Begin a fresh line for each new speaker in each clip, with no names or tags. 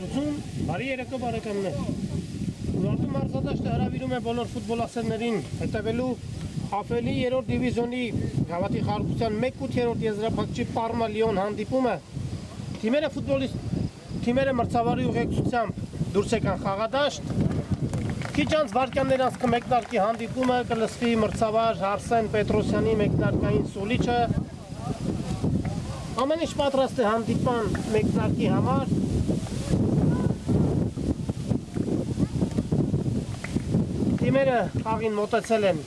Լուծում, բարի երեկո բարեկամներ։ Ուրարտու մարզադաշտը հրավիրում է բոլոր ֆուտբոլասերներին հետևելու ԱՖԼ-ի 3-րդ դիվիզիոնի գավաթի խաղարկության 1/8 եզրափակիչ Պարմա Լիոն հանդիպումը։ Թիմերը մրցավարի ուղեկցությամբ դուրս եկան խաղադաշտ։ Քիչ անց վայրկյաններ անց կմեկնարկի հանդիպումը, կլսվի մրցավար Արսեն Պետրոսյանի մեկնարկային սուլիչը։ Ամեն ինչ պատրաստ է հանդիպան մեկնարկի համար։ Թիմերը խաղին մոտեցել են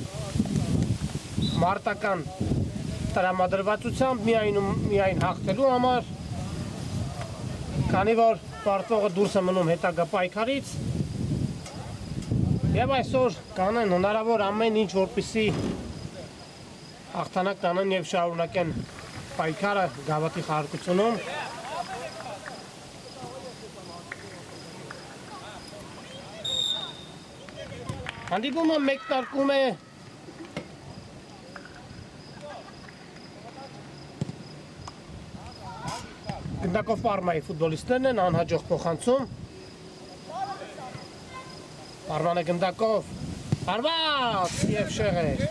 մարտական տրամադրվածությամբ միայն հաղթելու համար, քանի որ պարտվողը դուրս է մնում հետագա պայքարից, եւ այսօր կանեն հնարավոր ամեն ինչ, որպեսզի հաղթանակ տանեն եւ շարունակեն պայքարը գավաթի խաղարկությունում։ Հանդիպումը մեկնարկում է գնդակով Պարմայի ֆուտբոլիստներն են անհաջող փոխանցում։ Պարմանը գնդակով հարված եւ շեղեր։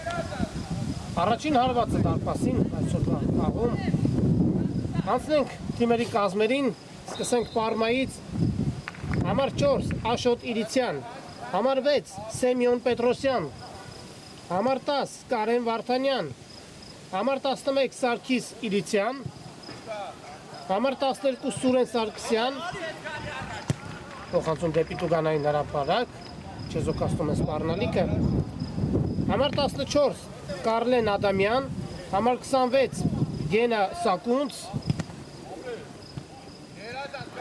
Առաջին հարվածը դարպասին այսօրվա խաղում։ Անցնենք թիմերի կազմերին, սկսենք Պարմայից։ Համար 4 Աշոտ Իրիցյան, համար 6 Սեմյոն Պետրոսյան, համար 10 Կարեն Վարդանյան, համար 11 Սարգիս Իրիցյան, համար 12 Սուրեն Սարգսյան, փոխանցում դեպի Տուգանային հրապարակ, չեզոքացնում է սպառնալիքը, համար 14 Կարլեն Ադամյան, համար 26 Գենա Սակունց,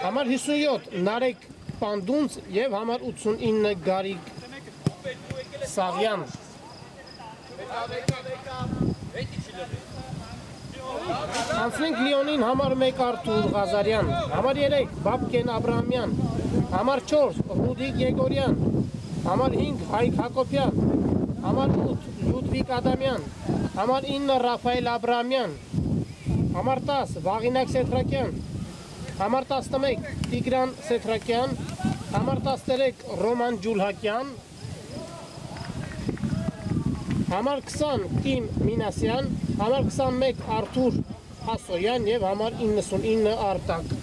համար 57 Նարեկ Պանդունց եւ համար 89 Գարիկ Սաղյան։ Անցնենք Լիոնին, համար 1 Արթուր Ղազարյան, համար 3 Բաբկեն Աբրահամյան, համար 4 Ռուդիկ Եգորյան, համար 5 Հայկ Հակոբյան, համար 8 Լյուդվիկ Ադամյան, համար 9 Ռաֆայել Աբրահամյան, համար 10 Վաղինակ Սեթրակյան, համար 11 Տիգրան Սեթրակյան, համար 13 Ռոման Ջուլհակյան, համար 20 Տիմ Մինասյան, համար 21 Արթուր Հասոյան եւ համար 99 Արտակ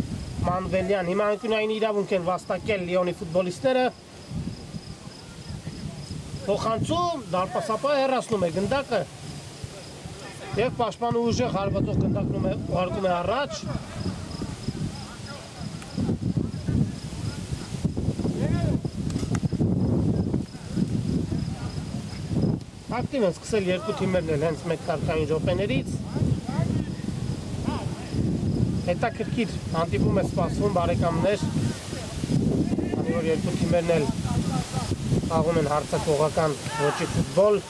Մանվելյան։ Հիմա անկյունային իրավունք են վաստակել Լիոնի ֆուտբոլիստները։ Փոխանցում դարպասապահը հեռացնում է գնդակը եւ պաշտպանը ուժեղ հարվածով գնդակնում է ուղարկում է առաջ։ Ակտիվ են սկսել երկու թիմերն էլ հենց մեկնարկային րոպեներից։ Հետաքրքիր հանդիպում է սպասվում բարեկամներ, քանի որ երկու թիմերն էլ խաղում են հարձակողական ոճի ֆուտբոլ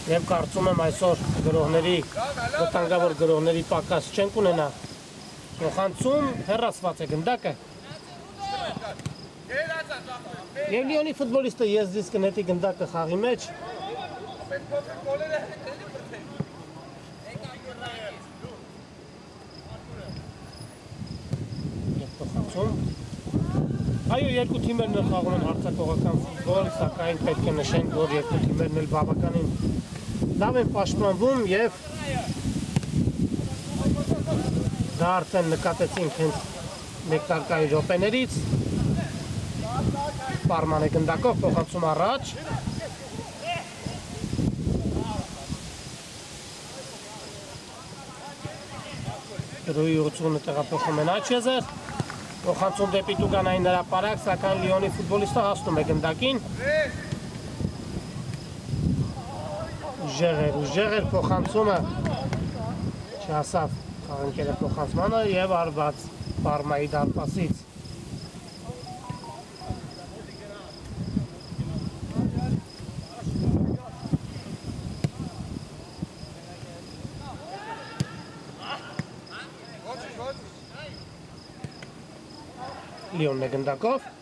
եւ կարծում եմ այսօր վտանգավոր գրողների պակաս չենք ունենա։ Փոխանցում հեռացված է գնդակը։ Եվ Լիոնի ֆուտբոլիստը եզրից կնետի գնդակը խաղի մեջ։ Այո, երկու թիմերն էլ խաղում են հարձակողական ֆուտբոլ, սակայն պետք է նշենք, որ երկու թիմերն էլ բավականին լավ են պաշտպանվում եւ դա արդեն նկատեցինք հենց մեկնարկային րոպեներից։ Պարմանը գնդակով փոխանցում առաջ։ Դրույի ուղղությունը տեղափոխում են Աչեզեր։ Փոխանցում դեպի Տուգանային հրապարակ, սակայն Լիոնի ֆուտբոլիստը հասնում է գնդակին։ Ուժեղ էր փոխանցումը։ Չհասավ խաղընկերը փոխանցմանը եւ արված Պարմայի դարպասից։ Լիոնն է գնդակով։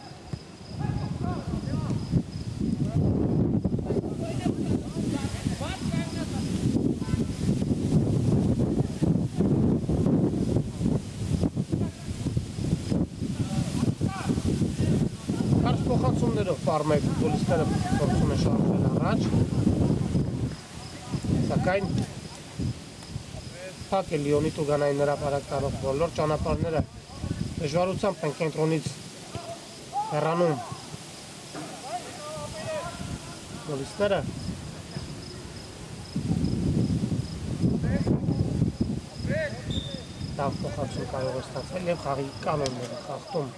փոխանցումներով Պարմայի ֆուտբոլիստները փորձում են շարժվել առաջ։ Սակայն փակ է Լիոնի Տուգանային հրապարակ տանող բոլոր ճանապարհները դժվարությամբ են կենտրոնից հեռանում ֆուտբոլիստները։ Լավ փոխանցում կարող է ստացվել եւ խաղի կանոնները խախտում։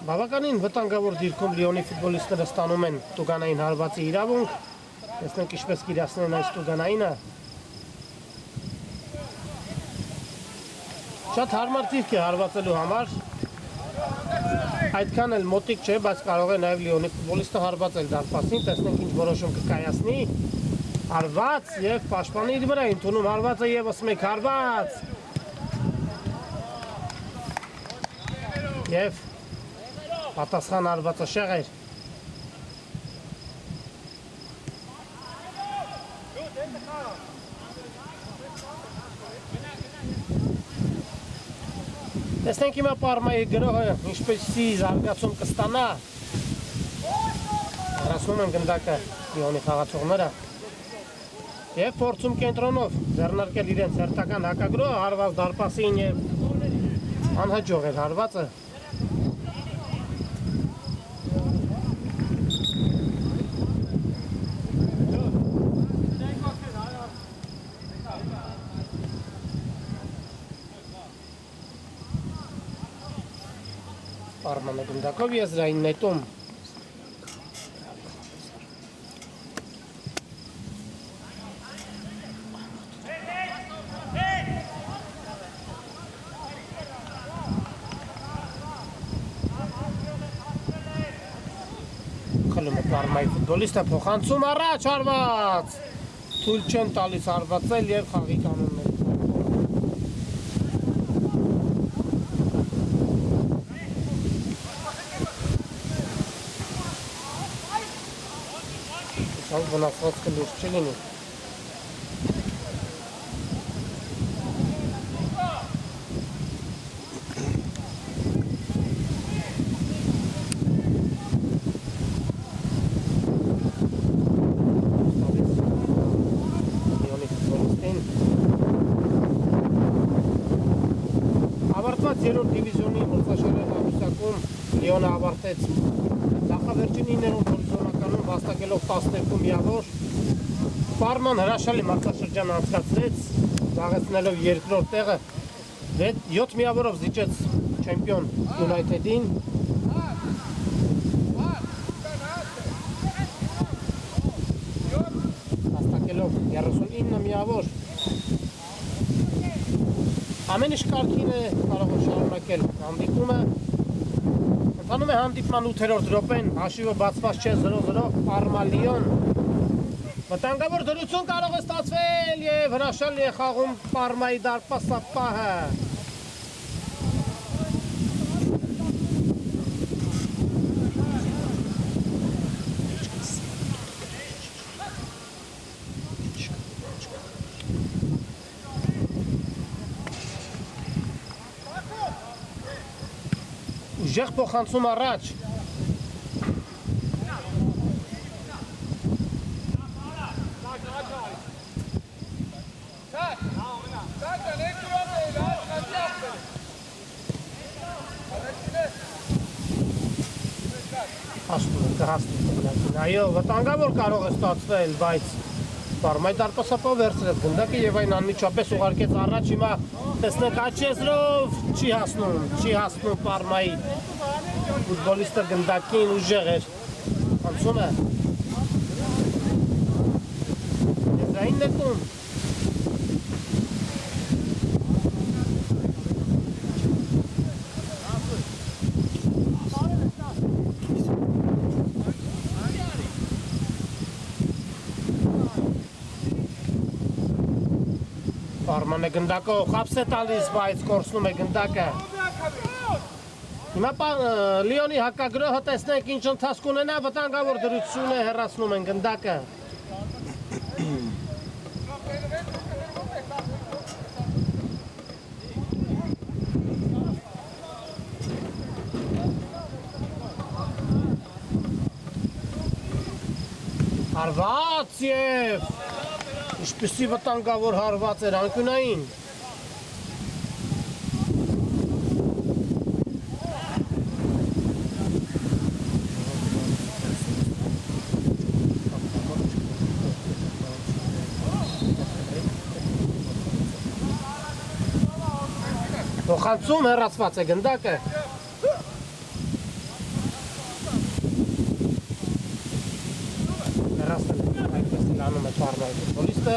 Բավականին վտանգավոր դիրքում Լիոնի ֆուտբոլիստները ստանում են Տուգանային հարվածի իրավունք։ Տեսնենք ինչպես կիրացնեն այս Տուգանայինը։ Շատ հարմար դիրք է հարվածելու համար։ Այդքան էլ մոտիկ չէ, բայց կարող է նաև Լիոնի ֆուտբոլիստը հարվածել դարպասին, տեսնենք ինչ որոշում կկայացնի։ Հարված եւ պաշտպանի իր վրա ընդունում հարվածը եւս մեկ հարված։ Եվ պատասխան հարվածը շեղեր։ Տեսնենք հիմա Պարմայի գրոհը ինչպեսի զարգացում կստանա։ Հրացնում են գնդակը Լիոնի խաղացողները։ Եվ փորձում կենտրոնով ձեռնարկել իրենց հերթական հակագրոհը հարված դարպասին եւ անհաջող էր հարվածը։ Պարմանը գնդակով եզրային նետում։ Պարմայի ֆուտբոլիստը փոխանցում առաջ հարված։ Թույլ չեն տալիս հարվածել եւ խաղի կանոններ։ Սա վնասվածքը լուրջ չի լինի։ Երրորդ դիվիզիոնի մրցաշարային ամիսակում Լիոնը ավարտեց նախավերջին 9-րդ հորիզոնականում վաստակելով 12 միավոր։ Պարման հրաշալի մրցաշրջան անցկացրեց, զբաղեցնելով երկրորդ տեղը, 7 միավորով զիջեց չեմպիոն Յունայթեդին։ Վաստակելով 39 միավոր։ Ամեն ինչ կարգին է, կարող է շարունակել հանդիպումը։ Ընթանում է հանդիպման 8-րդ րոպեն, հաշիվը բացված չէ 0-0, Պարմա Լիոն։ Վտանգավոր դրություն կարող է ստացվել եւ հրաշալի է խաղում Պարմայի դարպասապահը։ Ուժեղ փոխանցում առաջ։ Այո, վտանգավոր կարող է ստացվել, բայց Պարմայի դարպասապահը վերցրեց գնդակը եւ այն անմիջապես ուղարկեց առաջ, հիմա տեսնենք աջ եզրով չի հասնում Պարմայի ֆուտբոլիստը գնդակին ուժեղ էր, անցում է, եզրային նետում, Պարմանը գնդակով խապս է տալիս, բայց կորցնում է գնդակը։ Հիմա Լիոնի հակագրոհը տեսնենք ինչ ընթացք ունենա, վտանգավոր դրություն է, հեռացնում են գնդակը։ Հարված և ինչպիսի վտանգավոր հարված էր անկյունային։ Փոխանցում հեռացված է գնդակը։ Հեռացել է, այդպես լանում է Պարմայի ֆուտբոլիստը։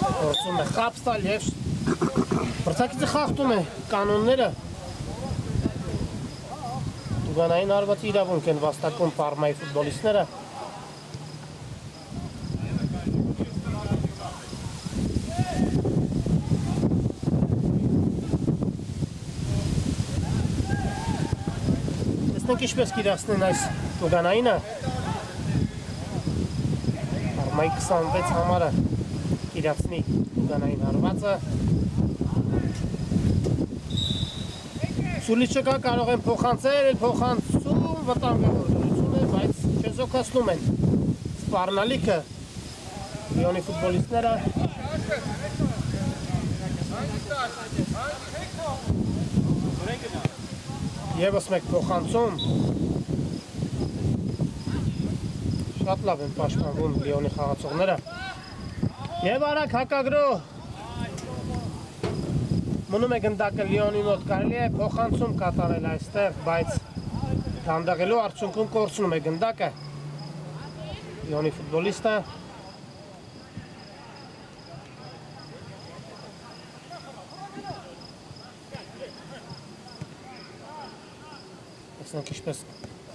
Փորձում է խապ տալ և մրցակիցը խախտում է կանոնները։ Տուգանային հարվածի իրավունք են վաստակում Պարմայի ֆուտբոլիստները։ Տեսնենք ինչպես կիրացնեն այս Տուգանայինը։ Պարմայի 26 համարը կիրացնի Տուգանային հարվածը։ Սուլիչը կարող են փոխանցել, փոխանցում վտանգավոր դրություն է, բայց չեզոքացնում են սպառնալիքը Լիոնի ֆուտբոլիստները։ Եվս մեկ փոխանցում։ Շատ լավ են պաշտպանվում Լիոնի խաղացողները։ Եվ արագ հակագրող։ Մնում է գնդակը Լիոնի մոտ, կարելի է փոխանցում կատարել այստեղ, բայց դանդաղելու արդյունքում կորցնում է գնդակը Լիոնի ֆուտբոլիստը։ Տեսնենք ինչպես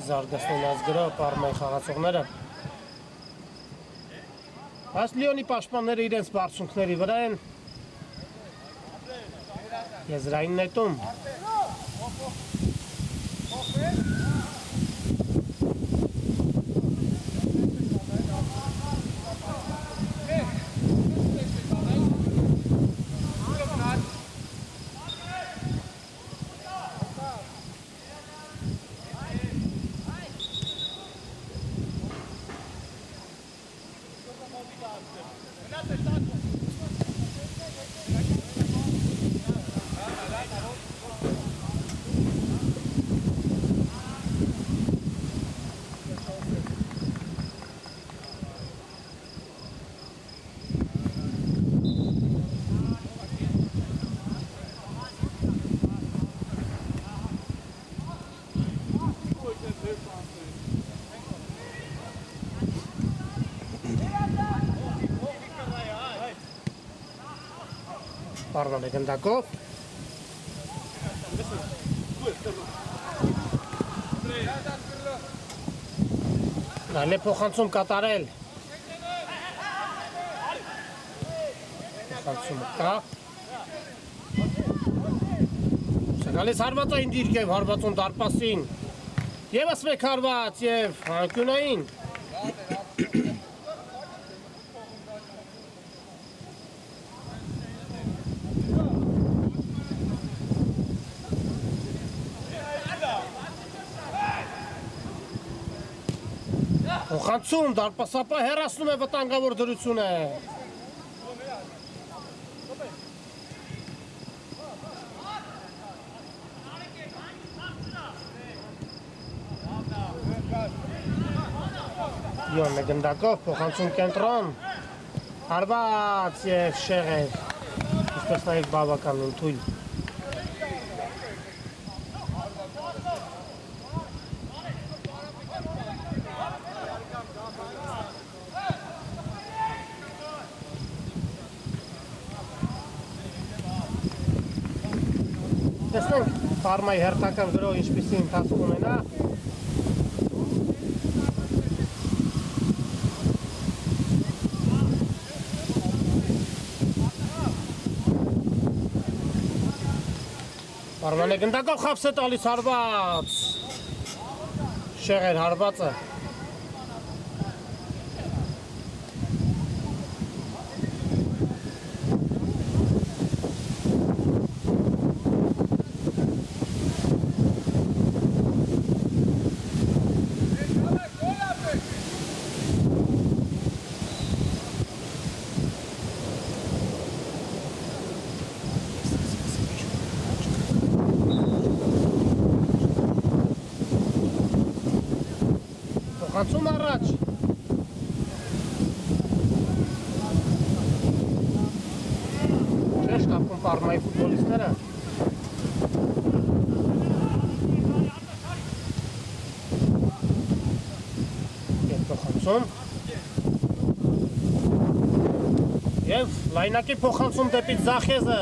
զարգացնեն ազգրով Պարմայի խաղացողները։ Այս Լիոնի պաշտպանները իրենց բարձունքների վրա են։ Եզրային նետում։ Պարման է գնդակով։ Նայել է փոխանցում կատարել։ Փոխանցումը կա։ Գալիս հարվածային դիրք և հարվածուն դարպասին։ Եվս մեկ հարված և անկյունային։ Փոխանցում դարպասապահ հեռացնում է վտանգավոր դրությունը։ Լիոնն է գնդակով, փոխանցում կենտրոն, հարված և շեղեր, ինչպես նաև բավականին թույլ։ Տեսնենք Պարմայի հերթական գրող ինչպիսի ընթացք ունենա։ Պարմանը գնդակով խապս է տալիս հարված։ Շեղեր հարվածը։ Փոխանցում առաջ։ Չէ՞ շտապում Պարմայի ֆուտբոլիստները։ Փոխանցում։ Եվ լայնակի փոխանցում դեպի Զախեզը։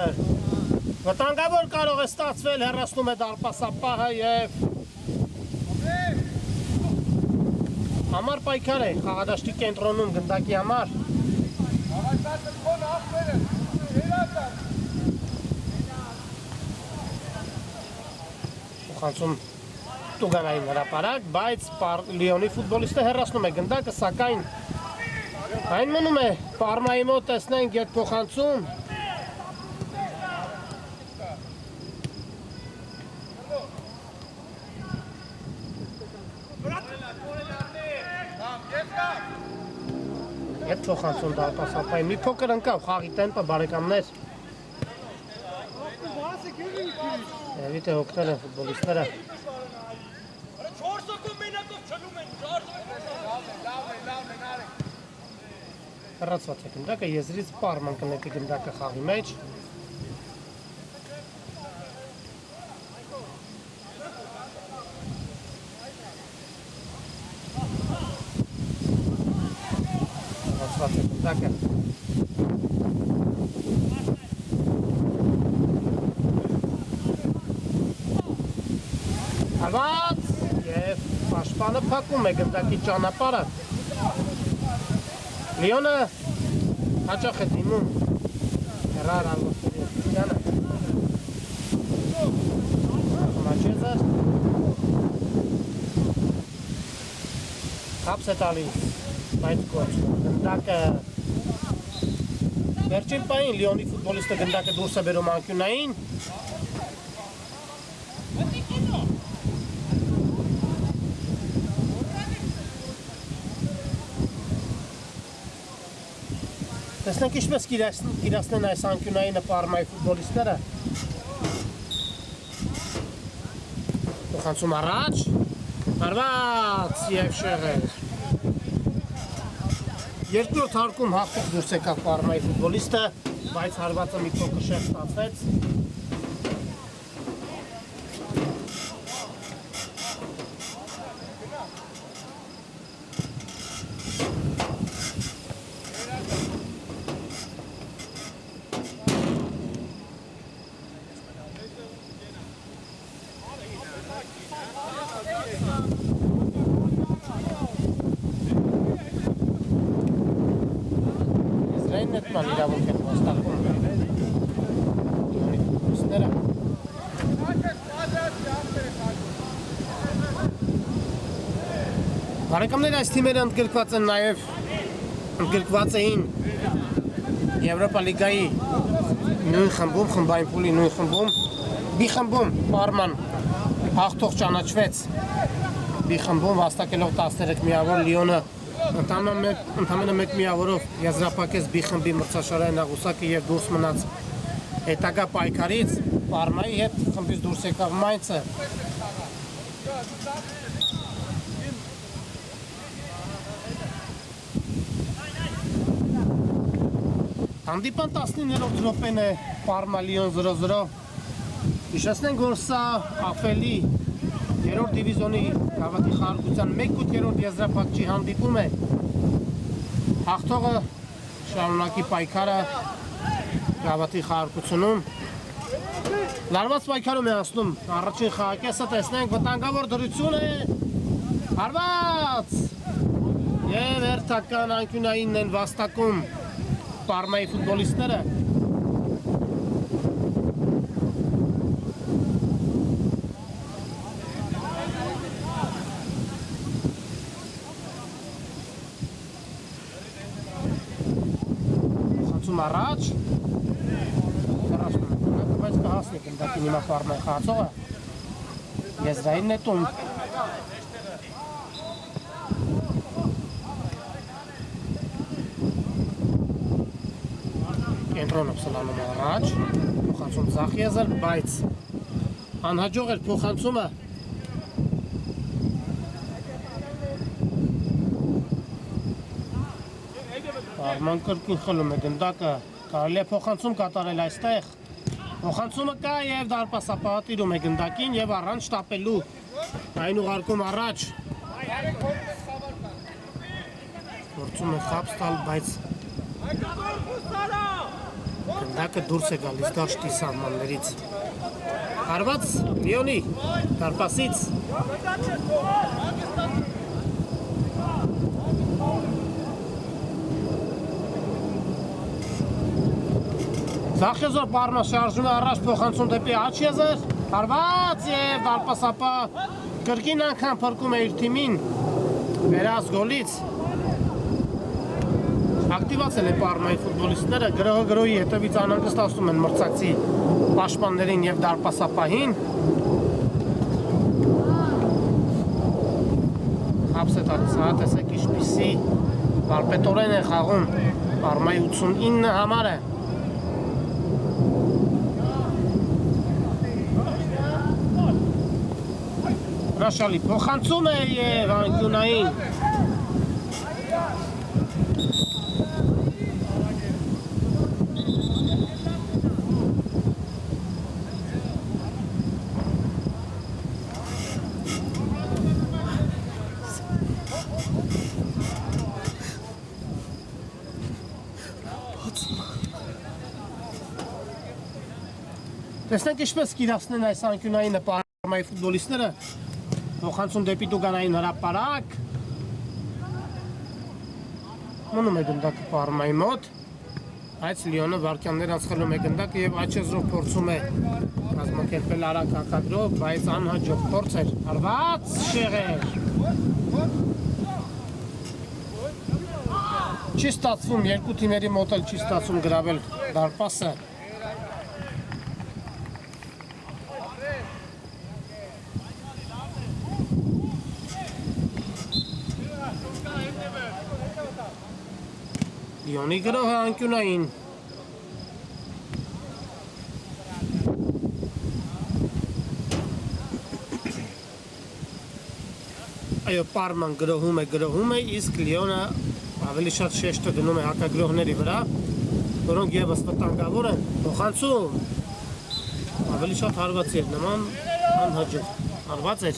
Վտանգավոր կարող է ստացվել, հեռացնում է դարպասապահը և համար պայքար է խաղադաշտի կենտրոնում գնդակի համար։ Փոխանցում Տուգանային հրապարակ, բայց Լիոնի ֆուտբոլիստը հեռացնում է գնդակը, սակայն այն մնում է Պարմայի մոտ, տեսնենք ետ փոխանցում։ Ետ փոխանցում դարպասապահի, մի փոքր ընկավ խաղի տեմպը բարեկամներ։ Եվիտ է հոգնել են ֆուտբոլիստները։ Հեռացված է գնդակը, եզրից Պարման կնետի գնդակը խաղի մեջ։ Հեռացված է գնդակը։ Հարված և պաշտպանը փակում է գնդակի ճանապարհը։ Լիոնը հաճախ է դիմում հեռար Ալվասյանը։ Մաչեզը հապս է տալիս, բայց կոչ։ Գնդակը վերջին պահին Լիոնի ֆուտբոլիստը գնդակը դուրս է բերում անկյունային։ Տեսնենք ինչպես կիրացնեն այս անկյունայինը Պարմայի ֆուտբոլիստները։ Փոխանցում առաջ, հարված և շեղեր։ Երկրորդ հարկում հաղթող դուրս եկավ Պարմայի ֆուտբոլիստը, բայց հարվածը մի փոքր շեղ ստացվեց։ Նետման իրավունք են վաստակում Լիոնի ֆուտբոլիստները։ Բարեկամներ, այս թիմերը ընդգրկված են նաև ընդգրկված էին Եվրոպա լիգայի նույն խմբում, խմբային փուլի նույն խմբում, B խմբում Պարման հաղթող ճանաչվեց B խմբում վաստակելով 13 միավոր Լիոնը ընդամենը մեկ միավորով եզրափակեց B խմբի մրցաշարային աղյուսակը և դուրս մնաց հետագա պայքարից Պարմայի հետ խմբից դուրս եկավ Մայնցը։ Հանդիպան 19-րդ րոպեն է Պարմա Լիոն 0-0։ Հիշեցնենք, որ սա ԱՖԵԼ-ի երրորդ դիվիզիոնի գավաթի խաղարկության 1/8 եզրափակչի հանդիպում է։ Հաղթողը շարունակի պայքարը գավաթի խաղարկությունում։ Լարված պայքարում է անցնում առաջին խաղակեսը, տեսնենք վտանգավոր դրություն է։ Հարված և հերթական անկյունայինն են վաստակում Պարմայի ֆուտբոլիստները։ Առաջ բայց կհասնի գնդակի հիմա Պարմայի խաղացողը եզրային նետում կենտրոնով սլանում առաջ փոխանցում Զախեզը, բայց անհաջող էր փոխանցումը Արման կրկին խլում է գնդակը, կարելի է փոխանցում կատարել այստեղ։ Փոխանցումը կա եւ դարպասապահը տիրում է գնդակին եւ առանց շտապելու։ Այն ուղարկում առաջ։ Փորձում է խապս տալ, բայց գնդակը դուրս է գալիս դաշտի սահմաններից։ Հարված Լիոնի դարպասից։ Ձախեզոր պարմը շարժում է առաջ փոխանցում դեպի աջ եզր, հարված և դարպասապահ կրկին անգամ փրկում է իր թիմին վերած գոլից։ Ակտիվացել է պարմայի ֆուտբոլիստները, գրողը գրոհի հետևից անհանգստացնում են մրցակցի պաշտպաններին և դարպասապահին։ Խապս է տալիս, հա տեսեք ինչպիսի վարպետորեն է խաղում պարմայի 89 համարը։ Հրաշալի փոխանցում է և անկյունային։ Տեսնենք ինչպես կիրացնեն այս անկյունայինը պարմայի ֆուտբոլիստները։ Փոխանցում դեպի Դուգանային հրապարակ։ Մնում է գնդակը պարմայի մոտ, բայց Լիոնը վարկյաններ անցխելում է գնդակը և աչեզրով փորձում է կազմակերպել արագ հակադրով, բայց անհաջող փորձ էր, հարված շեղեր։ Չի ստացվում, երկու թիմերի մոտ էլ չի ստացվում գրավել դարպասը։ Լիոնի գրողը անկյունային։ Այո, պարման գրողում է, իսկ Լիոնը ավելի շատ շեշտը դնում է հակագրողների վրա, որոնք եւս վտանգավոր են, փոխանցում։ Ավելի շատ հարված էր նման, անհաջող, հարված էր։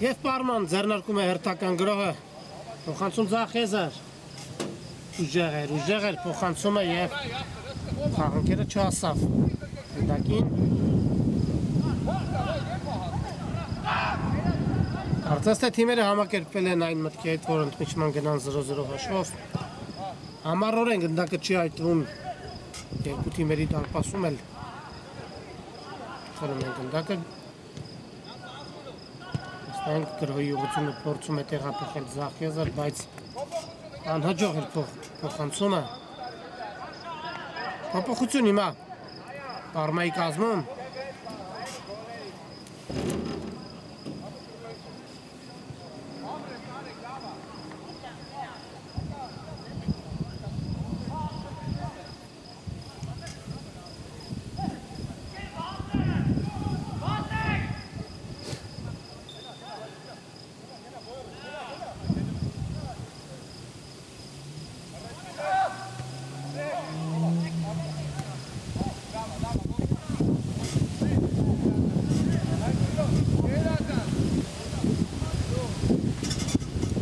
Եվ պարման ձեռնարկում է հերթական գրողը, փոխանցում ձախ եզր, ուժեղ էր փոխանցումը և խաղանքերը չհասավ գնդակին։ Կարծես թե թիմերը համակերպվել են այն մտքի հետ, որ ընդմիջման գնան 0-0 հաշվով։ Համառորեն գնդակը չի այտվում, երկու թիմերի դարպասում էլ խորում են գնդակը։ Ստանք գրոհի ուղղությունը փորձում է տեղափոխել ձախ եզր, բայց անհաջող էր փոխանցումը։ Փոփոխություն հիմա պարմայի կազմում։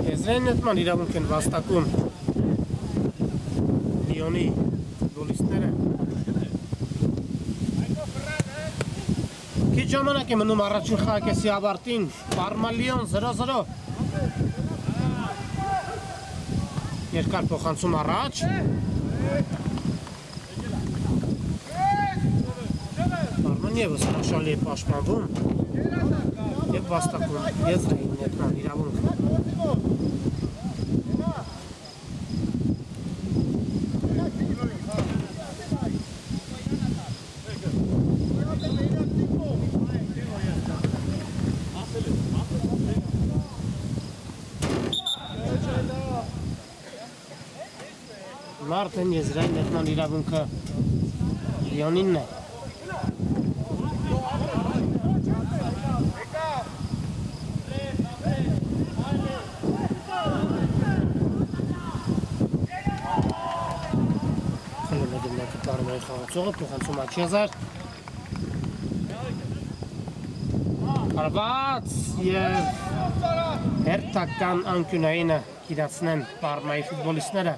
Եզրային նետման իրավունք են վաստակում Լիոնի ֆուտբոլիստները։ Քիչ ժամանակ է մնում առաջին խաղակեսի ավարտին, Պարմա Լիոն 0-0։ Երկար փոխանցում առաջ։ Պարման ևս հրաշալի է պաշտպանվում և վաստակում եզրային նետման իրավունք։ Արդեն եզրային նետման իրավունքը Լիոնինն է։ Հրացողը փոխանցում Աչիազար Հարված և հերթական անկյունայինը կիրացնեն Պարմայի ֆուտբոլիստները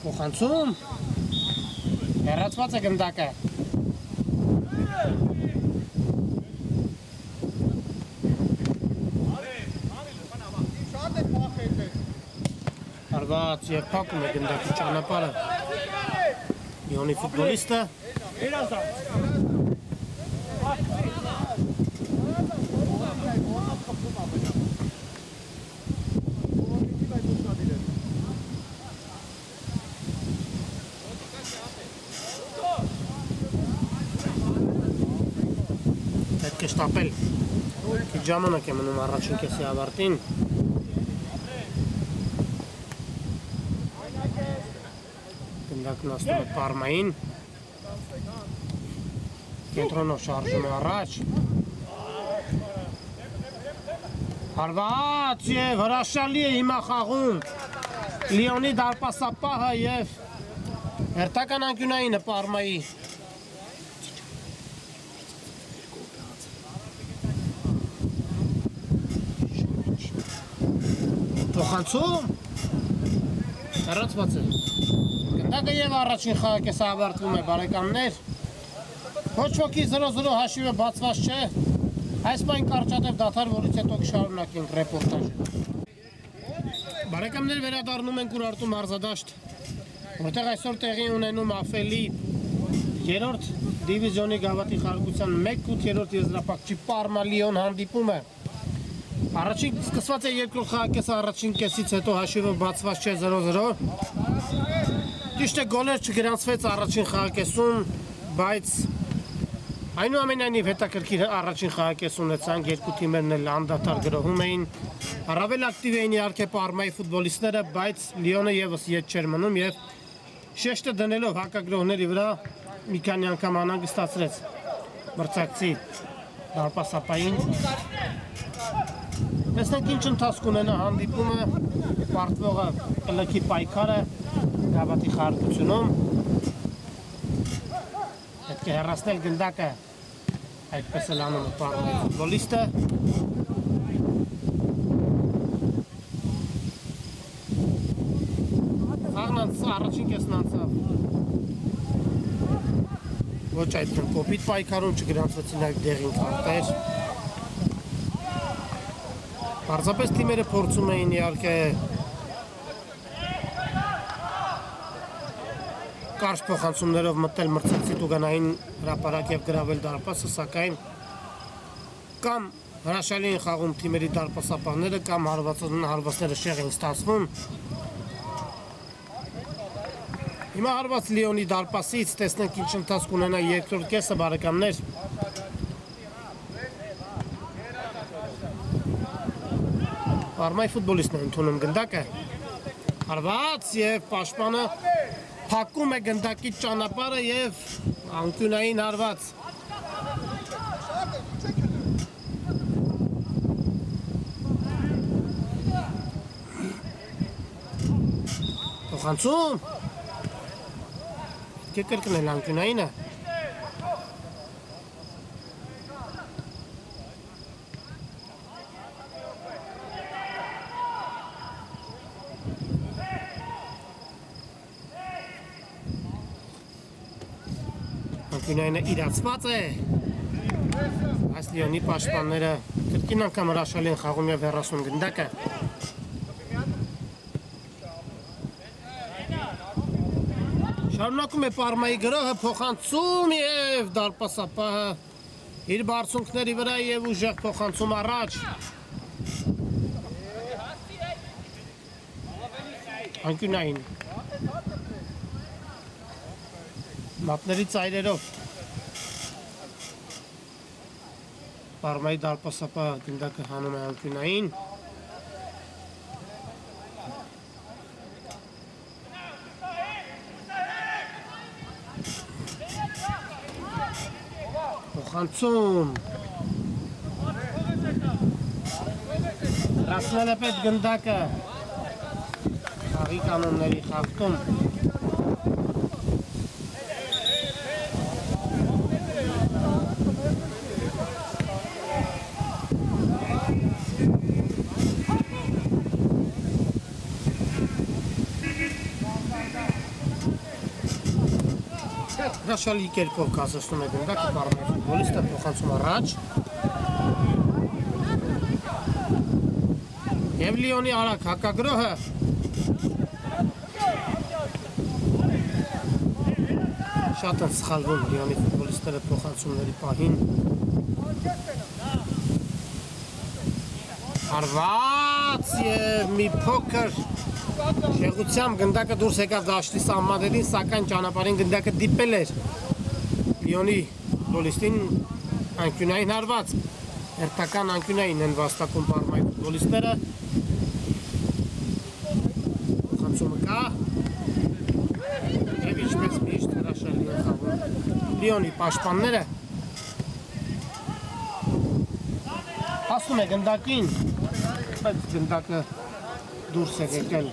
Փոխանցում հեռացված է գնդակը Հարված և փակում է գնդակի ճանապարհը Լիոնի ֆուտբոլիստը Պետք է շտապել Քիչ ժամանակ է մնում առաջին կեսի ավարտին Գնդակն ասնում է Պարմային Կենտրոնով շարժում է առաջ Հարված և հրաշալի է հիմա խաղում Լիոնի դարպասապահը և հերթական անկյունայինը Պարմայի Փոխանցում հեռացված է Գնդակը և առաջին խաղակեսը ավարտվում է բարեկամներ Ոչ ոքի 0-0 հաշիվը բացված չէ Այս պայն կարճատև դադար, որից հետո կշարունակենք ռեպորտաժը Բարեկամներ վերադառնում ենք Ուրարտու մարզադաշտ որտեղ այսօր տեղի ունենում Աֆելի 3-րդ դիվիզիոնի գավաթի խաղարկության 1/8 եզրափակչի Պարմա Լիոն հանդիպումը Առաջին սկսված է երկրորդ խաղակեսը առաջին կեսից հետո հաշիվը բացված չէ 0-0 Ճիշտ է գոլեր չգրանցվեց առաջին խաղակեսում բայց այնուամենայնիվ հետաքրքիր առաջին խաղակես ունեցանք երկու թիմերն էլ անդադար գրոհում էին առավել ակտիվ էին իհարկե Պարմայի ֆուտբոլիստները բայց Լիոնը ևս ետ չէր մնում և շեշտը դնելով հակագրողների վրա մի քանի անգամ անհանգստացրեց մրցակցի դարպասապահին Տեսնենք ինչ ընթացք ունենա հանդիպումը, պարտվողը կլքի պայքարը գավաթի խաղարկությունում Պետք է հեռացնել գնդակը այդպես էլ անում է Պարմայի ֆուտբոլիստը Խաղն առաջին կեսն անցավ Ոչ այդքան կոպիտ պայքարում չգրանցվեցին այդ դեղին քարտեր Պարզապես թիմերը փորձում էին իհարկե կարճ փոխանցումներով մտնել մրցակցի տուգանային հրապարակ և գրավել դարպասը, սակայն կամ հրաշալի են խաղում թիմերի դարպասապահները կամ հարվածները շեղ են ստացվում Հիմա հարված Լիոնի դարպասից տեսնենք ինչ ընթացք ունենա երկրորդ կեսը բարեկամներ Պարմայի ֆուտբոլիստն է ընդունում գնդակը Հարված և պաշտպանը փակում է գնդակի ճանապարհը և անկյունային հարված Փոխանցում Պետք է կրկնել անկյունայինը Անկյունայինը իրացված է Այս Լիոնի պաշտպանները կրկին անգամ հրաշալի են խաղում և հեռացնում գնդակը Շարունակում է Պարմայի գրոհը փոխանցում և դարպասապահը իր բարձունքների վրա և ուժեղ փոխանցում առաջ Անկյունային Մատների ծայրերով Պարմայի դարպասապահը գնդակը հանում է անկյունային փոխանցում։ Ռասնելեպետ գնդակը խաղի կանոնների խախտում։ Հրաշալի կերպով կասեցնում է գնդակը, պարում է ֆուտբոլիստը, փոխանցում առաջ։ Եվ Լիոնի արագ հակագրոհը։ Շատ են սխալվում Լիոնի ֆուտբոլիստները փոխանցումների պահին։ Հարված և մի փոքր շեղությամբ գնդակը դուրս եկավ դաշտի սահմաններին, սակայն ճանապարհին գնդակը դիպել էր Լիոնի ֆուտբոլիստին անկյունային հարված։ Հերթական անկյունային են վաստակում Պարմայի ֆուտբոլիստները։ Փոխանցումը կա։ Եվ ինչպես միշտ հրաշալի են խաղում Լիոնի պաշտպանները։ Հասնում է գնդակին, բայց գնդակը դուրս է եկել։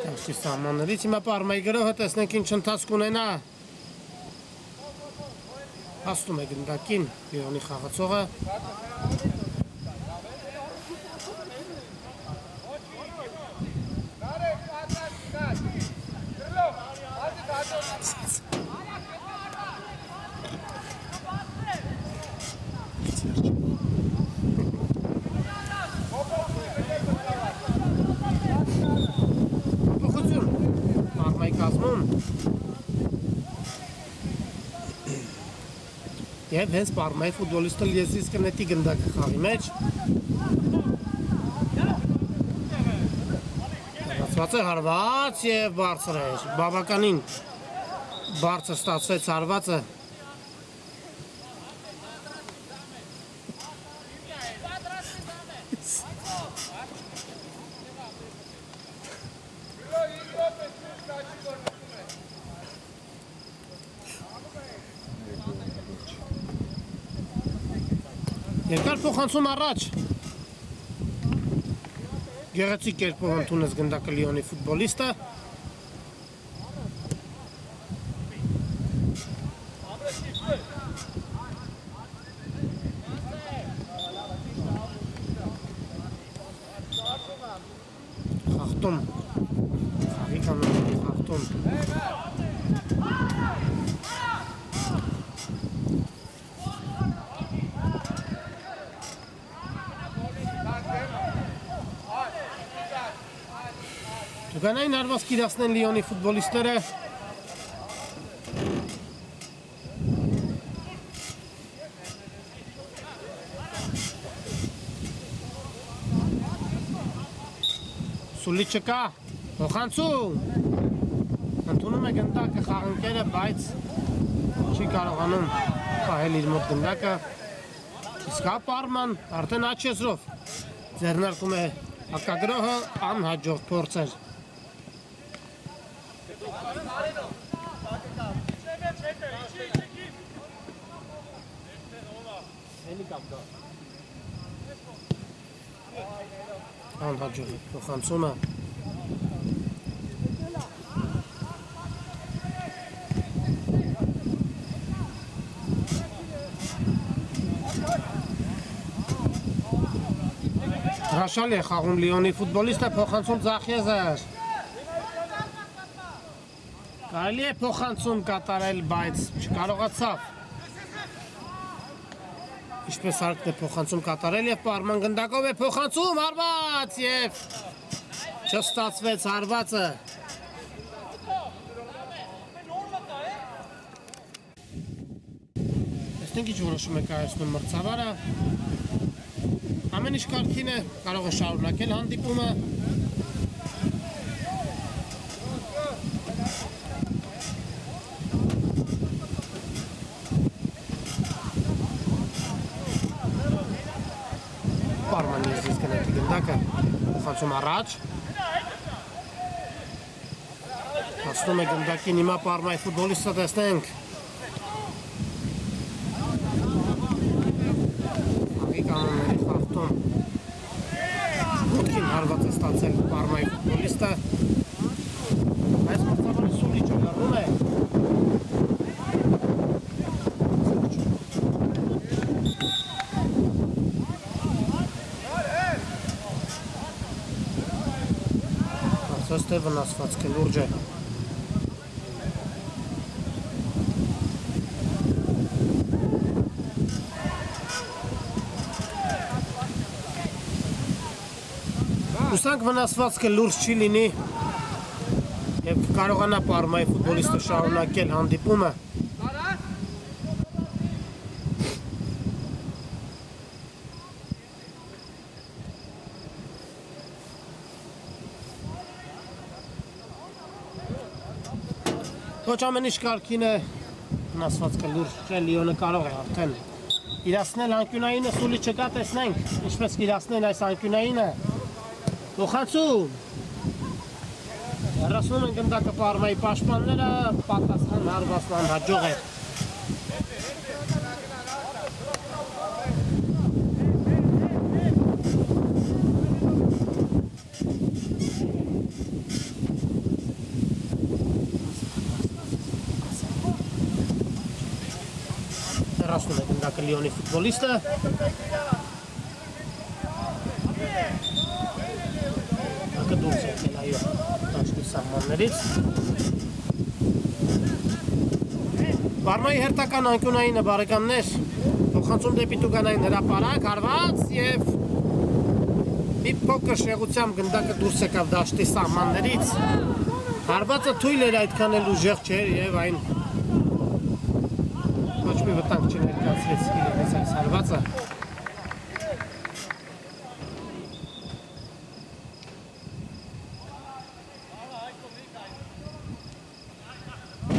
Դաշտի սահմաններից հիմա Պարմայի գրոհը տեսնենք ինչ ընթացք ունենա։ Հասնում է գնդակին Լիոնի խաղացողը։ Եվ հենց Պարմայի ֆուտբոլիստը լիեսից կնետի գնդակը խաղի մեջ։ Հեռացված է հարված և բարձր է, բավականին բարձր ստացվեց հարվածը։ Երկար փոխանցում առաջ։ Գեղեցիկ կերպով ընդունեց գնդակը Լիոնի ֆուտբոլիստը։ Խախտում։ Խաղի կանոնների խախտում։ Գանային հարված կիրացնեն Լիոնի ֆուտբոլիստները։ Սուլի չկա, փոխանցում։ Ընդունում է գնդակը խաղընկերը, բայց չի կարողանում պահել իր մոտ գնդակը։ Իսկ հա Պարման արդեն աջ եզրով ձեռնարկում է հակագրոհը, անհաջող փորձեր։ Անհաջող է փոխանցումը։ Հրաշալի է խաղում Լիոնի ֆուտբոլիստը, փոխանցում ձախ եզր։ Կարելի է փոխանցում կատարել, բայց չկարողացավ։ Ինչպես հարկն է փոխանցում կատարել և Պարման գնդակով է փոխանցում հարված և չստացվեց հարվածը։ Տեսնենք ինչ որոշում է կայացնում մրցավարը։ Ամեն ինչ կարգին է, կարող է շարունակել հանդիպումը։ Պարմանի եզրից կնետի գնդակը, փոխանցում առաջ։ Հասնում է գնդակին հիմա Պարմայի ֆուտբոլիստը տեսնենք։ Աղի կանոնների խախտում։ Ոտքին հարված է ստացել Պարմայի ֆուտբոլիստը։ Այս մրցավարի սուլիճը լռում է։ Ասես թե վնասված լուրջ է։ Հուսանք վնասվածքը լուրջ չի լինի և կարողանա Պարմայի ֆուտբոլիստը շարունակել հանդիպումը։ Ոչ ամեն ինչ կարգին է, վնասվածքը լուրջ չէ, Լիոնը կարող է արդեն իրացնել անկյունայինը, սուլի չկա, տեսնենք, ինչպես իրացնել այս անկյունայինը։ Լոխացում, հեռացնում են գնդակը Պարմայի պաշտպանները, պատասխան հարվածն անհաջող է։ Հեռացնում է գնդակը Լիոնի ֆուտբոլիստը։ Դուրս եկել այո դաշտի սահմաններից։ Պարմայի հերթական անկյունայինը բարեկամներ, փոխանցում դեպի Տուգանային հրապարակ, հարված և մի փոքր շեղությամբ գնդակը դուրս եկավ դաշտի սահմաններից։ Հարվածը թույլ էր այդքան էլ ուժեղ չէր և այն ոչ մի վտանգ չներկայացրեց իրենից այս հարվածը։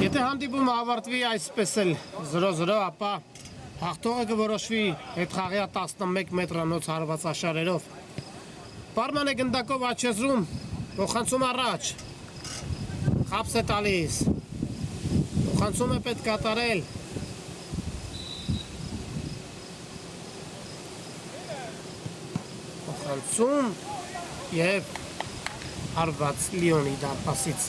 Եթե հանդիպումը ավարտվի այսպես էլ 0-0, ապա հաղթողը կորոշվի հետխաղյա 11 մետրանոց հարվածաշարերով։ Պարման է գնդակով աչեզրում, փոխանցում առաջ, խապս է տալիս, փոխանցում է պետք կատարել։ Փոխանցում և հարված Լիոնի դարպասից։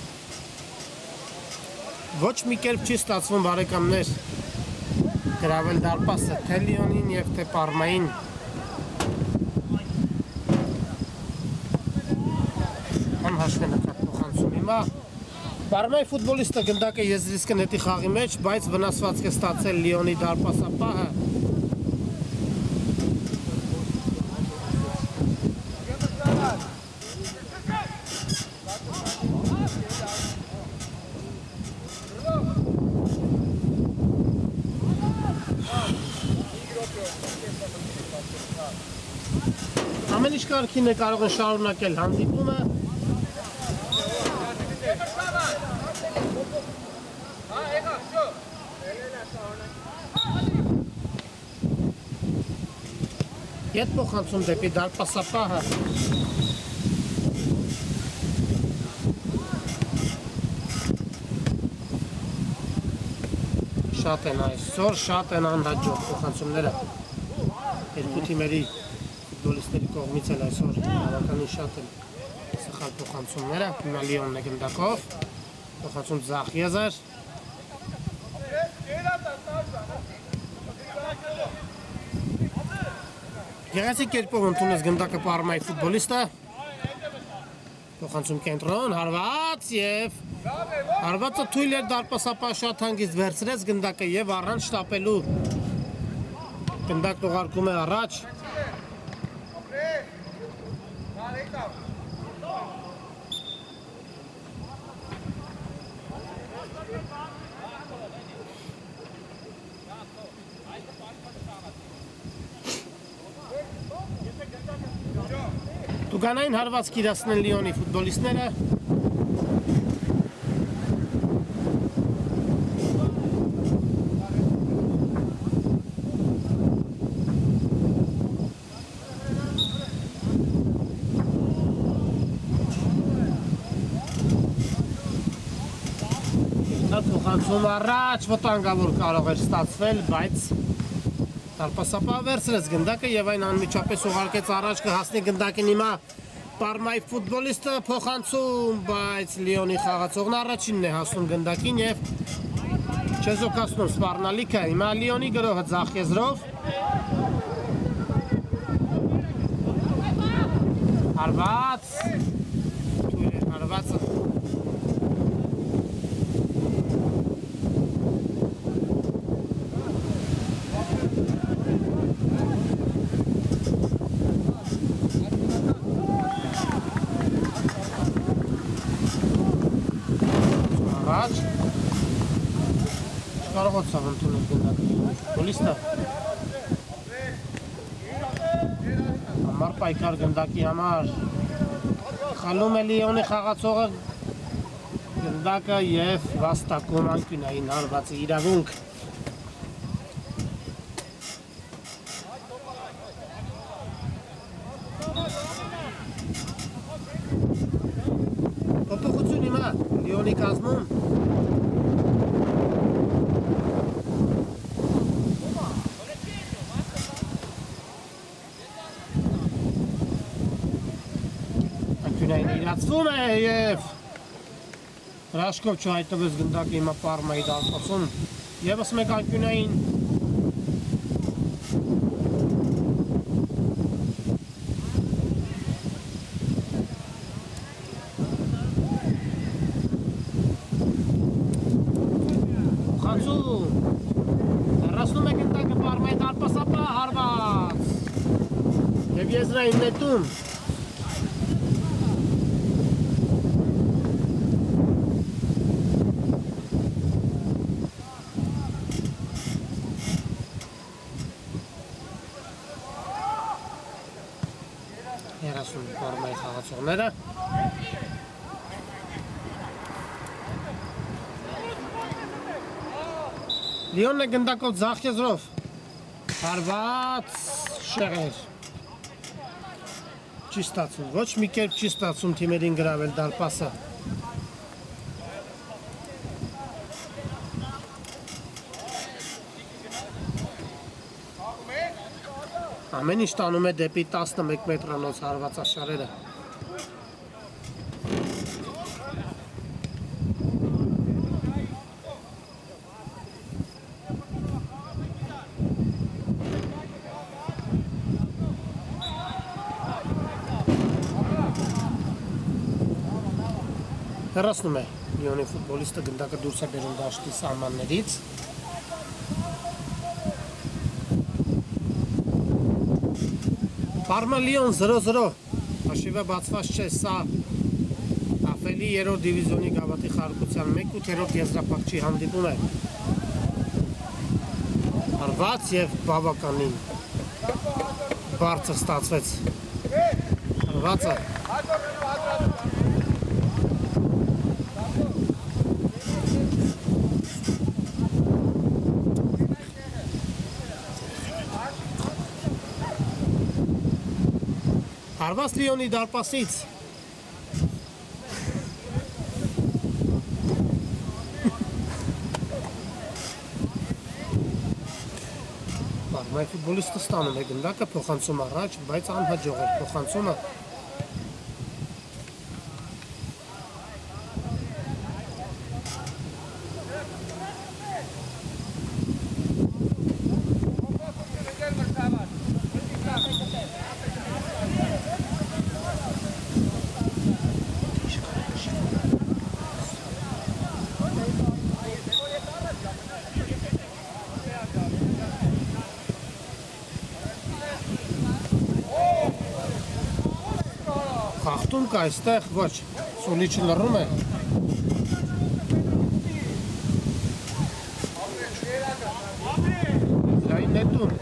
Ոչ մի կերպ չի ստացվում բարեկամներ գրավել դարպասը թե Լիոնին և թե Պարմային։ Անհաշվենական փոխանցում հիմա Պարմայի ֆուտբոլիստը գնդակը եզրից կնետի խաղի մեջ, բայց վնասվածք է ստացել Լիոնի դարպասապահը։ Ամեն ինչ կարգին է կարող են շարունակել հանդիպումը։ Ետ փոխանցում դեպի դարպասապահը։ Շատ են այսօր, շատ են անհաջող փոխանցումները։ Երկու թիմերի ֆուտբոլիստների կողմից էլ այսօր բավականին շատ են սխալ փոխանցումները։ Հիմա Լիոնն է գնդակով, փոխանցում ձախ եզր։ Գեղեցիկ կերպով ընդունեց գնդակը Պարմայի ֆուտբոլիստը։ Փոխանցում կենտրոն, հարված և հարվածը թույլ էր դարպասապահը շատ հանգիստ վերցրեց գնդակը և առանց շտապելու գնդակն ուղարկում է առաջ։ Տուգանային հարված կիրացնել Լիոնի ֆուտբոլիստները։ Այստեղ փոխանցում առաջ վտանգավոր կարող էր ստացվել, բայց դարպասապահը վերցրեց գնդակը եւ այն անմիջապես ուղարկեց առաջ կհասնի գնդակին հիմա Պարմայի ֆուտբոլիստը փոխանցում, բայց Լիոնի խաղացողն առաջինն է հասնում գնդակին եւ չեզոքացնում սպառնալիքը։ Հիմա Լիոնի գրոհը ձախ եզրով։ Հարված։ Հարվածը։ Կարող է ցավն տունել գնդակը։ Ֆուտբոլիստը համար պայքար գնդակի համար խլում է Լիոնի խաղացողը գնդակը եւ վաստակում անկյունային հարվածի իրավունք։ Փոփոխություն հիմա Լիոնի կազմում իրացվում է և հրաշքով չհայտնվեց գնդակը հիմա Պարմայի դարպասում ևս մեկ անկյունային խանցում հեռացնում է գնդակը Պարմայի դարպասապահ հարված և եզրային նետում երասուն Պարմայի խաղացողները Լիոնն է գնդակով ձախ եզրով հարված շեղեր չի ստացում, ոչ մի կերպ չի ստացում թիմերին գրավել դարպասը ամեն ինչ տանում է դեպի 11 մետրանոց հարվածաշարերը հեռացնում է Լիոնի ֆուտբոլիստը գնդակը դուրս է բերում դաշտի սահմաններից Պարմա Լիոն 0-0 հաշիվը բացված չէ, սա Աֆելի 3-րդ դիվիզիոնի գավաթի խաղարկության 1/8 եզրափակչի հանդիպում է հարված և բավականին բարձր ստացվեց հարվածը Հարված Լիոնի դարպասից Պարմայի ֆուտբոլիստը ստանում է գնդակը փոխանցում առաջ, բայց անհաջող է փոխանցումը Խախտում կա այստեղ, ոչ, Սուլիչը լռում է Լայն նետում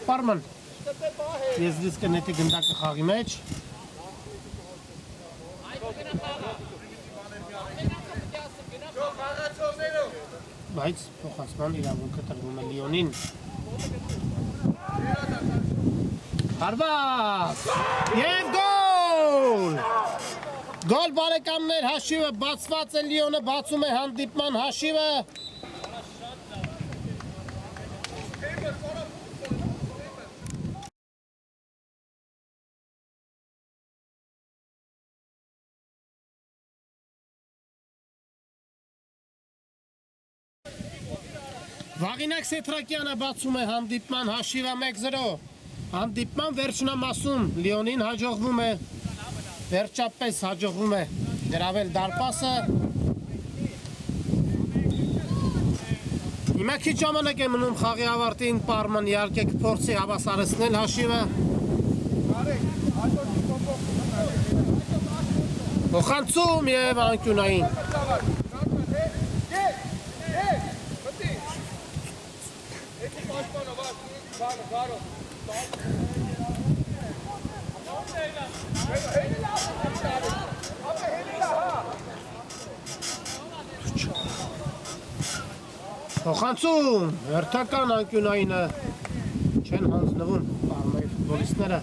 Պարման Եզրից կնետի գնդակը խաղի մեջ Բայց փոխանցման իրավունքը տրվում է Լիոնին։ Հարված և գոլ։ Գոլ բարեկամներ, հաշիվը բացված է, Լիոնը բացում է հանդիպման հաշիվը։ Վաղինակ Սեթրակյանը բացում է հանդիպման հաշիվը 1-0։ Հանդիպման վերջնամասում Լիոնին հաջողվում է, վերջապես հաջողվում է գրավել դարպասը։ Հիմա քիչ ժամանակ է մնում խաղի ավարտին, Պարման իհարկե կփորձի հավասարեցնել հաշիվը։ Փոխանցում և անկյունային։ Փոխանցում, հերթական անկյունայինը չեն հանձնվում Պարմայի ֆուտբոլիստները։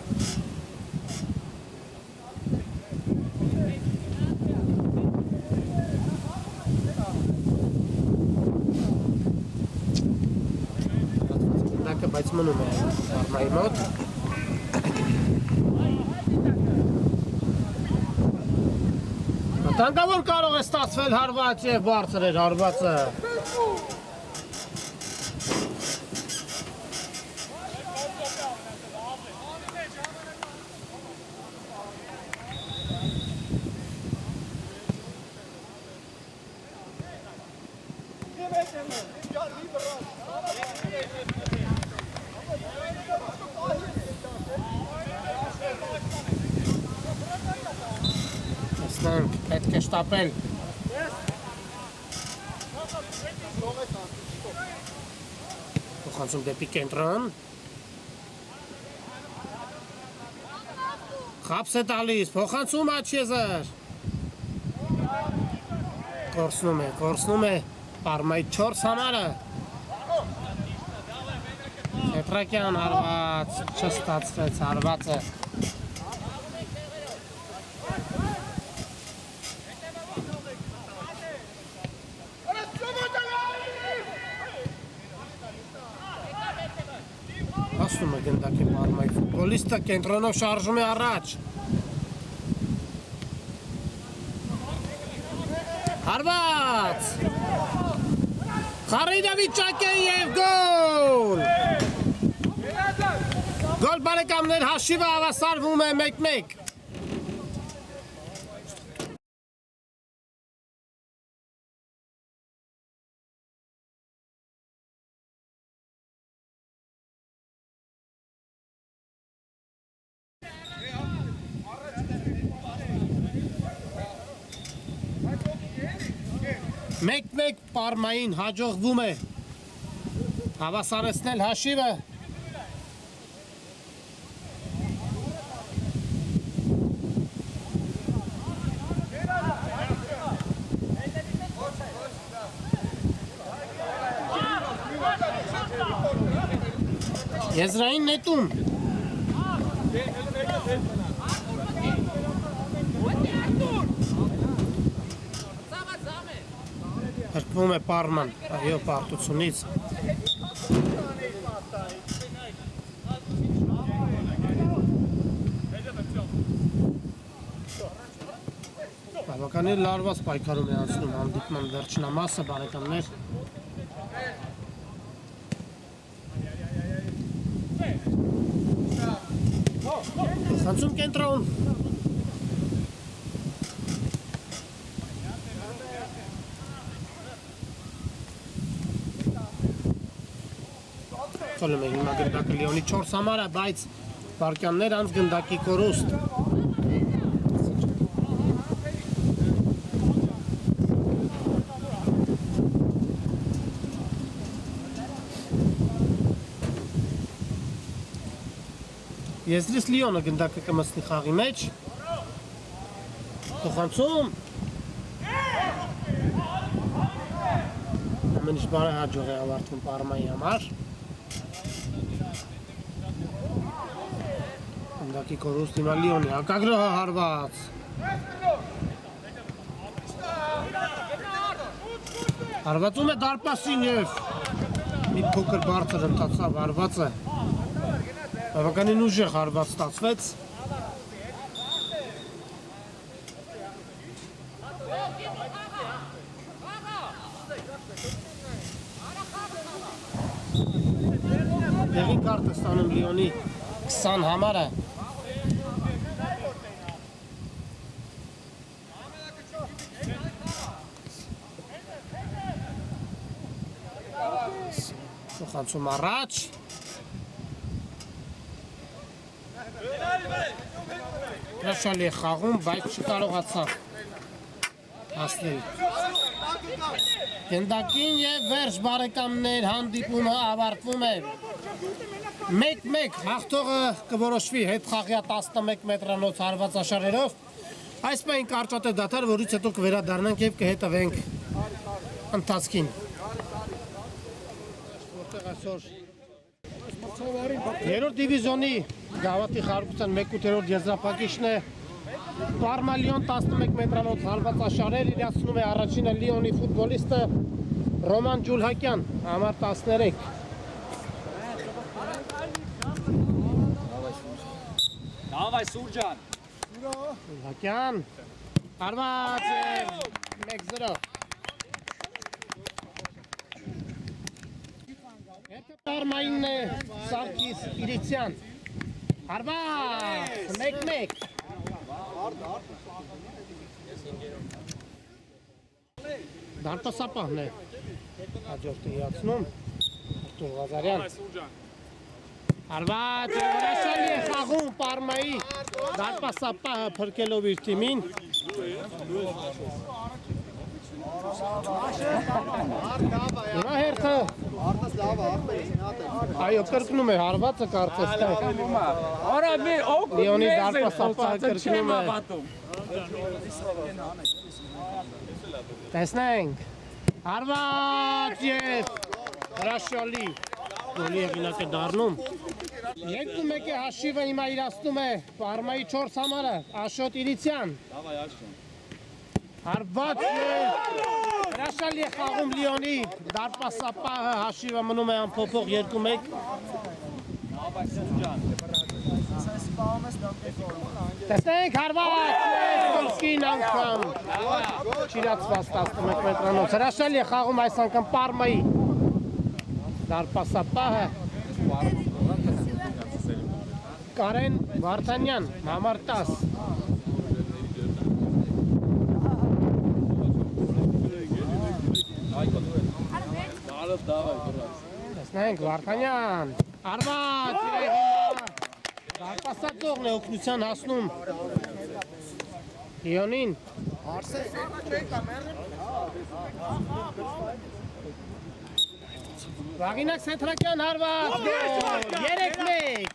Բայց մնում է Պարմայի մոտ։ Վտանգավոր կարող է ստացվել հարված և բարձր էր հարվածը։ Պետք է շտապել։ Փոխանցում դեպի կենտրոն։ Խապս է տալիս, փոխանցում Աչեզար։ Կորցնում է Պարմայի 4 համարը։ Սեթրակյան հարված, չստացվեց հարվածը։ Հասնում է գնդակի Պարմայի ֆուտբոլիստը, կենտրոնով շարժում է առաջ։ Հարված։ Խարիդավիճակ է և գոլ։ Գոլ բարեկամներ, հաշիվը հավասարվում է 1-1։ Մեկ Պարմային հաջողվում է հավասարեցնել հաշիվը։ Եզրային նետում։ Հրկվում է Պարման, այո, պարտությունից։ Բավականին լարված պայքարում է անցնում հանդիպման վերջնամասը, բարեկամներ։ Խանցում կենտրոն։ Ծոլում է հիմա գնդակը Լիոնի 4 համարը, բայց վարկյաններ անց գնդակի կորուստ։ Եզրիս Լիոնը գնդակը կմսնի խաղի մեջ։ Փոխանցում։ ամեն ինչ բարեհաջող է ավարտվում Պարմայի համար։ Ընդակի կորուստ հիմա Լիոնի հակագրոհը հարված։ Հարվածում է դարպասին և մի փոքր բարձր ընթացավ հարվածը, բավականին ուժեղ հարված ստացվեց։ Դեղի կարդ է ստանում Լիոնի 20 համարը։ Շոխանցում առաջ։ Հրաշալի է խաղում, բայց չկարողացավ հասնել գնդակին և վերջ բարեկամներ հանդիպումը ավարտվում է 1-1 հաղթողը կորոշվի հետ խաղյա 11 մետրանոց հարվածաշարերով այսպես են կարճատև դադար, որից հետո կվերադառնանք և կհետևենք ընթացքին Երորդ դիվիզիոնի գավաթի խաղարկության 1/8 եզրափակիչն է Պարմա Լիոն 11 մետրանոց հարվածաշարեր իրացնում է առաջինը Լիոնի ֆուտբոլիստը Ռոման Ջուլհակյան համար 13
Davay Surcan.
Ջուլհակյան հարված 1-0 Եթե Պարմայինն է Սարգիս Իրիցյան հարված 1-1 Դարտասապահն է հաջորդը իրացնում Արտուր Ղազարյան հարված հրաշալի է խաղում Պարմայի դարտասապահը փրկելով իր թիմին Հիմա հերթը Այո, կրկնում է հարվածը կարծես
Արա մի օգուտ
Լիոնի դարպասապահը կրկնում է Տեսնենք հարված և հրաշալի գոլի հեղինակ է դառնում 2-1 հաշիվը հիմա իրացնում է Պարմայի 4 համարը Աշոտ Իրիցյան հարված հրաշալի է խաղում Լիոնի դարպասապահը հաշիվը մնում է անփոփոխ 2-1 Տեսնենք հարված գոլքին անգամ չիրացված 11 մետրանոց հրաշալի է խաղում այս անգամ Պարմայի դարպասապահը Կարեն Վարդանյան համար 10 Տեսնենք Վարդանյան հարված դարպասածողն է օգնության հասնում Լիոնին Վաղինակ Սեթրակյան հարված 3-1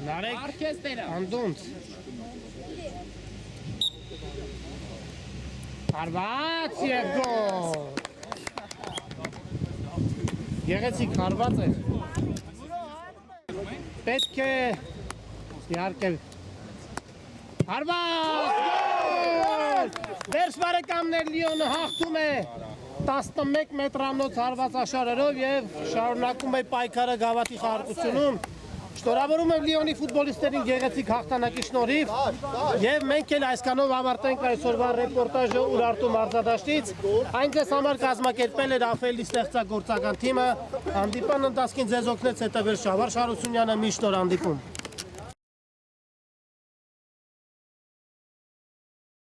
Նարեկ Անդունց հարված և գոլ Գեղեցիկ հարված է պետք է իհարկե հարված գոլ վերջ բարեկամներ Լիոնը հաղթում է 11 մետրանոց հարվածաշարերով և շարունակում է պայքարը գավաթի խաղարկությունում Շնորհավորում եմ Լիոնի ֆուտբոլիստերին գեղեցիկ հաղթանակի շնորհիվ եւ մենք էլ այսքանով ավարտենք այսօրվա ռեպորտաժը Ուրարտու մարզադաշտից այն ձեզ համար կազմակերպել էր Աֆելի ստեղծագործական թիմը հանդիպան ընթացքին ձեզ օգնեց հետևել Շավարժ Հարությունյանը մի շնորհ հանդիպում